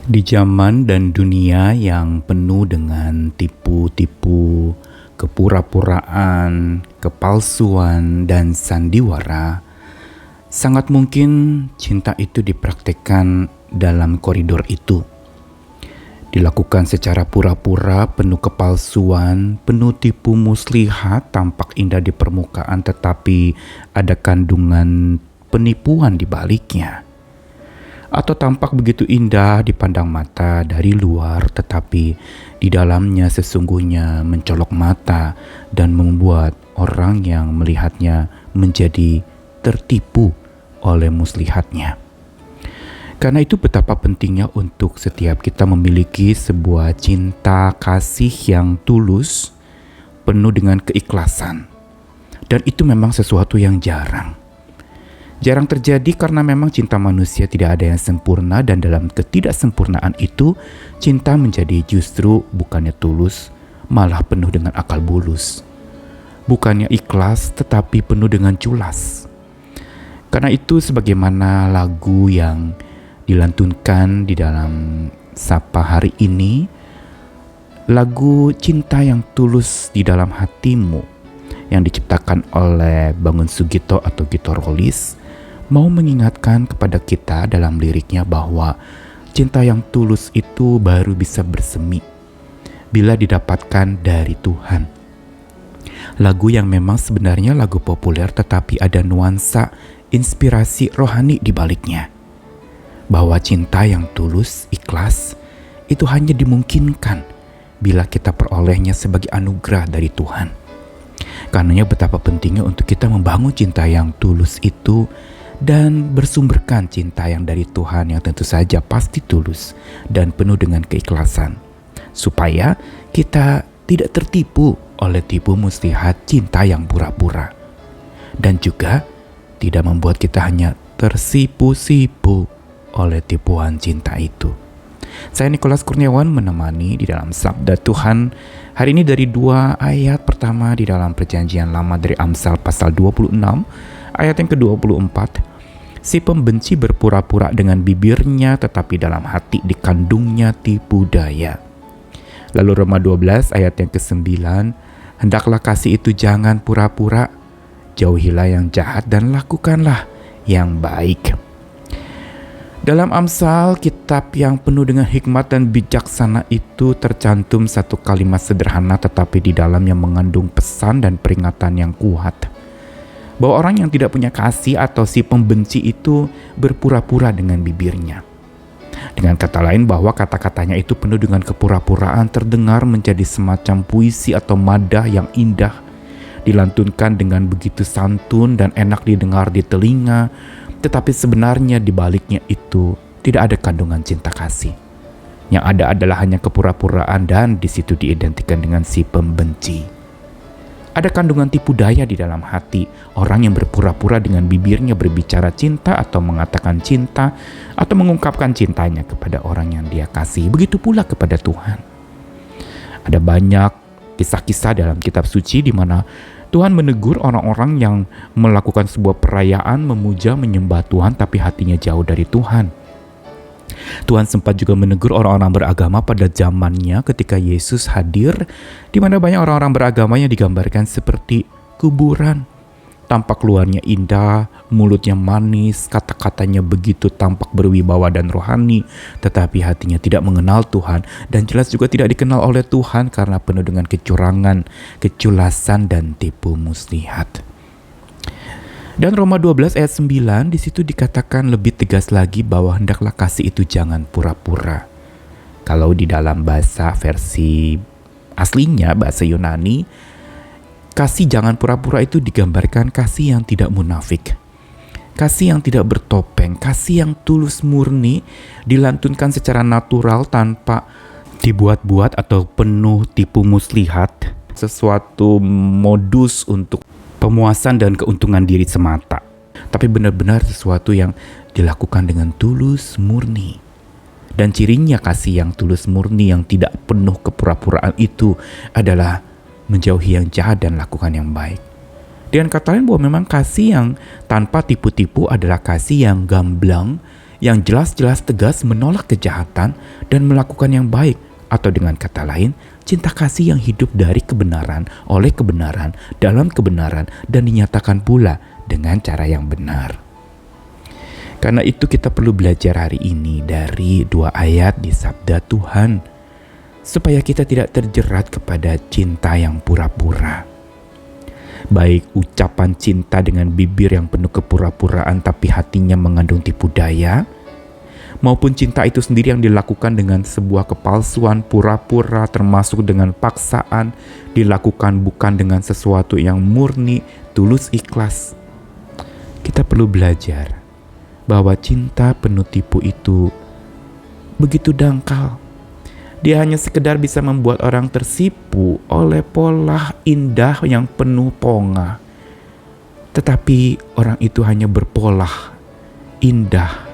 Di zaman dan dunia yang penuh dengan tipu-tipu, kepura-puraan, kepalsuan, dan sandiwara, sangat mungkin cinta itu dipraktekkan dalam koridor itu. Dilakukan secara pura-pura, penuh kepalsuan, penuh tipu muslihat, tampak indah di permukaan tetapi ada kandungan penipuan di baliknya. Atau tampak begitu indah dipandang mata dari luar, tetapi di dalamnya sesungguhnya mencolok mata dan membuat orang yang melihatnya menjadi tertipu oleh muslihatnya. Karena itu betapa pentingnya untuk setiap kita memiliki sebuah cinta kasih yang tulus, penuh dengan keikhlasan. Dan itu memang sesuatu yang jarang terjadi karena memang cinta manusia tidak ada yang sempurna, dan dalam ketidaksempurnaan itu cinta menjadi justru bukannya tulus, malah penuh dengan akal bulus. Bukannya ikhlas tetapi penuh dengan culas. Karena itu sebagaimana lagu yang dilantunkan di dalam Sapa hari ini, lagu cinta yang tulus di dalam hatimu yang diciptakan oleh Bangun Sugito atau Gito Rolis, mau mengingatkan kepada kita dalam liriknya bahwa cinta yang tulus itu baru bisa bersemi bila didapatkan dari Tuhan. Lagu yang memang sebenarnya lagu populer tetapi ada nuansa inspirasi rohani di baliknya. Bahwa cinta yang tulus, ikhlas, itu hanya dimungkinkan bila kita perolehnya sebagai anugerah dari Tuhan. Karenanya betapa pentingnya untuk kita membangun cinta yang tulus itu dan bersumberkan cinta yang dari Tuhan yang tentu saja pasti tulus dan penuh dengan keikhlasan, supaya kita tidak tertipu oleh tipu muslihat cinta yang pura-pura, dan juga tidak membuat kita hanya tersipu-sipu oleh tipuan cinta itu. Saya Nikolas Kurniawan menemani di dalam Sabda Tuhan hari ini dari 2 ayat pertama di dalam Perjanjian Lama dari Amsal pasal 26 ayat yang ke-24. Si pembenci berpura-pura dengan bibirnya tetapi dalam hati dikandungnya tipu daya. Lalu Roma 12 ayat yang ke-9, hendaklah kasih itu jangan pura-pura, jauhilah yang jahat dan lakukanlah yang baik. Dalam Amsal, kitab yang penuh dengan hikmat dan bijaksana itu tercantum satu kalimat sederhana tetapi di dalamnya mengandung pesan dan peringatan yang kuat. Bahwa orang yang tidak punya kasih atau si pembenci itu berpura-pura dengan bibirnya. Dengan kata lain bahwa kata-katanya itu penuh dengan kepura-puraan terdengar menjadi semacam puisi atau madah yang indah. Dilantunkan dengan begitu santun dan enak didengar di telinga. Tetapi sebenarnya di baliknya itu tidak ada kandungan cinta kasih. Yang ada adalah hanya kepura-puraan dan di situ diidentikan dengan si pembenci. Ada kandungan tipu daya di dalam hati orang yang berpura-pura dengan bibirnya berbicara cinta atau mengatakan cinta atau mengungkapkan cintanya kepada orang yang dia kasih. Begitu pula kepada Tuhan. Ada banyak kisah-kisah dalam kitab suci di mana Tuhan menegur orang-orang yang melakukan sebuah perayaan memuja menyembah Tuhan tapi hatinya jauh dari Tuhan. Tuhan sempat juga menegur orang-orang beragama pada zamannya ketika Yesus hadir, di mana banyak orang-orang beragama yang digambarkan seperti kuburan. Tampak luarnya indah, mulutnya manis, kata-katanya begitu tampak berwibawa dan rohani, tetapi hatinya tidak mengenal Tuhan dan jelas juga tidak dikenal oleh Tuhan karena penuh dengan kecurangan, keculasan dan tipu muslihat. Dan Roma 12 ayat 9 di situ dikatakan lebih tegas lagi bahwa hendaklah kasih itu jangan pura-pura. Kalau di dalam bahasa versi aslinya, bahasa Yunani, kasih jangan pura-pura itu digambarkan kasih yang tidak munafik. Kasih yang tidak bertopeng, kasih yang tulus murni, dilantunkan secara natural tanpa dibuat-buat atau penuh tipu muslihat, sesuatu modus untuk pemuasan dan keuntungan diri semata. Tapi benar-benar sesuatu yang dilakukan dengan tulus murni. Dan cirinya kasih yang tulus murni yang tidak penuh kepura-puraan itu adalah menjauhi yang jahat dan lakukan yang baik. Dengan kata lain bahwa memang kasih yang tanpa tipu-tipu adalah kasih yang gamblang, yang jelas-jelas tegas menolak kejahatan dan melakukan yang baik, atau dengan kata lain, cinta kasih yang hidup dari kebenaran, oleh kebenaran, dalam kebenaran, dan dinyatakan pula dengan cara yang benar. Karena itu kita perlu belajar hari ini dari 2 ayat di Sabda Tuhan, supaya kita tidak terjerat kepada cinta yang pura-pura. Baik ucapan cinta dengan bibir yang penuh kepura-puraan tapi hatinya mengandung tipu daya, maupun cinta itu sendiri yang dilakukan dengan sebuah kepalsuan pura-pura, termasuk dengan paksaan, dilakukan bukan dengan sesuatu yang murni, tulus, ikhlas. Kita perlu belajar bahwa cinta penuh tipu itu begitu dangkal. Dia hanya sekedar bisa membuat orang tersipu oleh pola indah yang penuh pongah. Tetapi orang itu hanya berpola indah,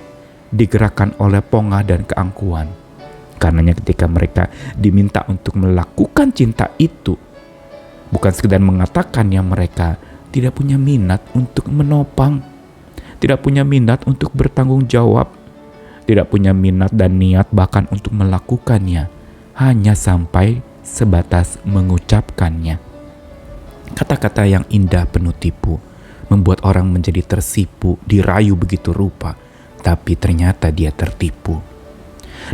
digerakkan oleh pongah dan keangkuhan. Karenanya ketika mereka diminta untuk melakukan cinta itu, bukan sekedar mengatakan yang mereka tidak punya minat untuk menopang, tidak punya minat untuk bertanggung jawab, tidak punya minat dan niat bahkan untuk melakukannya, hanya sampai sebatas mengucapkannya. Kata-kata yang indah penuh tipu membuat orang menjadi tersipu, dirayu begitu rupa, tapi ternyata dia tertipu.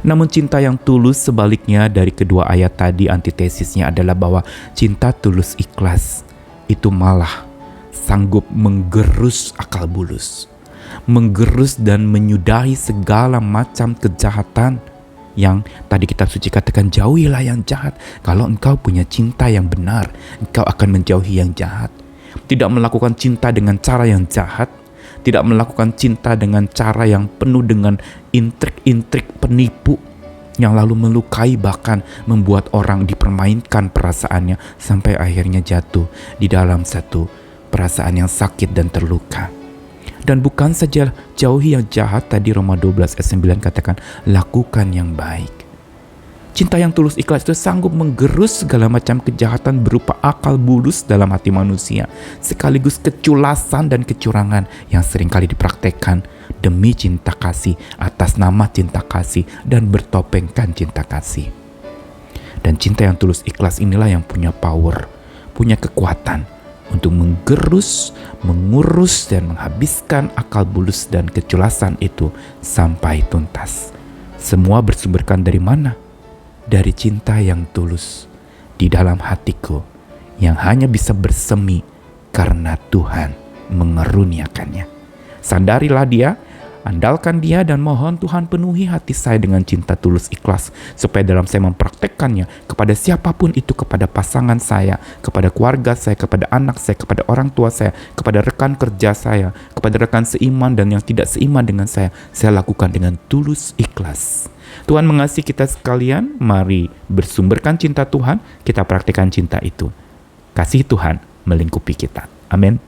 Namun cinta yang tulus sebaliknya dari kedua ayat tadi, antitesisnya adalah bahwa cinta tulus ikhlas itu malah sanggup menggerus akal bulus, menggerus dan menyudahi segala macam kejahatan yang tadi kitab suci katakan, jauhilah yang jahat. Kalau engkau punya cinta yang benar, engkau akan menjauhi yang jahat. Tidak melakukan cinta dengan cara yang jahat, tidak melakukan cinta dengan cara yang penuh dengan intrik-intrik penipu yang lalu melukai, bahkan membuat orang dipermainkan perasaannya sampai akhirnya jatuh di dalam satu perasaan yang sakit dan terluka. Dan bukan saja jauhi yang jahat, tadi Roma 12 ayat 9 katakan, lakukan yang baik. Cinta yang tulus ikhlas itu sanggup menggerus segala macam kejahatan berupa akal bulus dalam hati manusia, sekaligus keculasan dan kecurangan yang seringkali dipraktekkan demi cinta kasih, atas nama cinta kasih, dan bertopengkan cinta kasih. Dan cinta yang tulus ikhlas inilah yang punya power, punya kekuatan untuk menggerus, mengurus, dan menghabiskan akal bulus dan keculasan itu sampai tuntas. Semua bersumberkan dari mana? Dari cinta yang tulus di dalam hatiku, yang hanya bisa bersemi karena Tuhan mengeruniakannya. Sandarilah dia, andalkan dia, dan mohon Tuhan penuhi hati saya dengan cinta tulus ikhlas, supaya dalam saya mempraktekkannya kepada siapapun itu, kepada pasangan saya, kepada keluarga saya, kepada anak saya, kepada orang tua saya, kepada rekan kerja saya, kepada rekan seiman dan yang tidak seiman dengan saya lakukan dengan tulus ikhlas. Tuhan mengasihi kita sekalian, mari bersumberkan cinta Tuhan, kita praktekkan cinta itu. Kasih Tuhan melingkupi kita. Amin.